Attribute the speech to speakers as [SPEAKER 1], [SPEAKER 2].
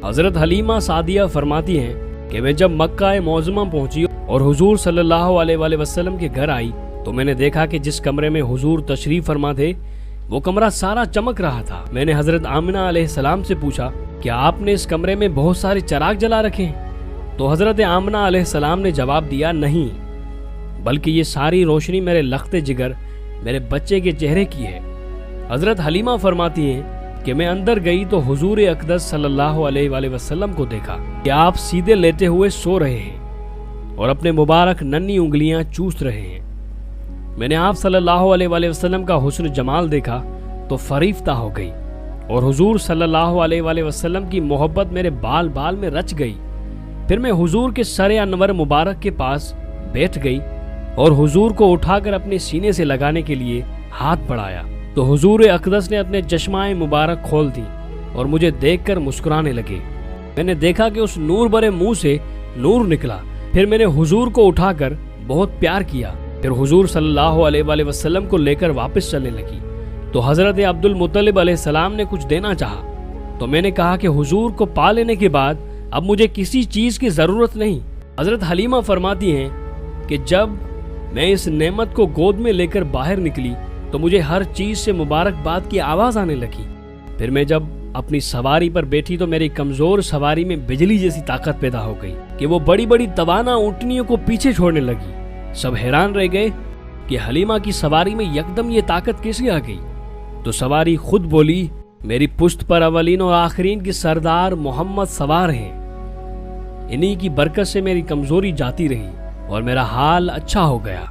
[SPEAKER 1] حضرت حلیمہ سعدیہ فرماتی ہیں کہ میں جب مکہ معظمہ پہنچی اور حضور صلی اللہ علیہ وآلہ وسلم کے گھر آئی تو میں نے دیکھا کہ جس کمرے میں حضور تشریف فرما تھے وہ کمرہ سارا چمک رہا تھا۔ میں نے حضرت آمنہ علیہ السلام سے پوچھا کہ آپ نے اس کمرے میں بہت سارے چراغ جلا رکھے ہیں؟ تو حضرت آمنہ علیہ السلام نے جواب دیا، نہیں، بلکہ یہ ساری روشنی میرے لخت جگر، میرے بچے کے چہرے کی ہے۔ حضرت حلیمہ فرماتی ہیں کہ میں اندر گئی تو حضور اقدس صلی اللہ علیہ وآلہ وسلم کو دیکھا کہ آپ سیدھے لیٹے ہوئے سو رہے ہیں اور اپنے مبارک ننھی انگلیاں چوس رہے ہیں۔ میں نے آپ صلی اللہ علیہ وآلہ وسلم کا حسن جمال دیکھا تو فریفتہ ہو گئی اور حضور صلی اللہ علیہ وآلہ وسلم کی محبت میرے بال بال میں رچ گئی۔ پھر میں حضور کے سر انور مبارک کے پاس بیٹھ گئی اور حضور کو اٹھا کر اپنے سینے سے لگانے کے لیے ہاتھ بڑھایا تو حضور اقدس نے اپنے چشمائے مبارک کھول دی اور مجھے دیکھ کر مسکرانے لگے۔ میں نے دیکھا کہ اس نور بھرے منہ سے نور نکلا۔ پھر میں نے حضور کو اٹھا کر بہت پیار کیا۔ پھر حضور صلی اللہ علیہ وآلہ وسلم کو لے کر واپس چلنے لگی تو حضرت عبد المطلب علیہ السلام نے کچھ دینا چاہا تو میں نے کہا کہ حضور کو پا لینے کے بعد اب مجھے کسی چیز کی ضرورت نہیں۔ حضرت حلیمہ فرماتی ہیں کہ جب میں اس نعمت کو گود میں لے کر باہر نکلی تو مجھے ہر چیز سے مبارکباد کی آواز آنے لگی۔ پھر میں جب اپنی سواری پر بیٹھی تو میری کمزور سواری میں بجلی جیسی طاقت پیدا ہو گئی کہ وہ بڑی بڑی توانا اونٹنیوں کو پیچھے چھوڑنے لگی۔ سب حیران رہ گئے کہ حلیمہ کی سواری میں یکدم یہ طاقت کیسے آ گئی؟ تو سواری خود بولی، میری پشت پر اولین اور آخرین کی سردار محمد سوار ہیں، انہی کی برکت سے میری کمزوری جاتی رہی اور میرا حال اچھا ہو گیا۔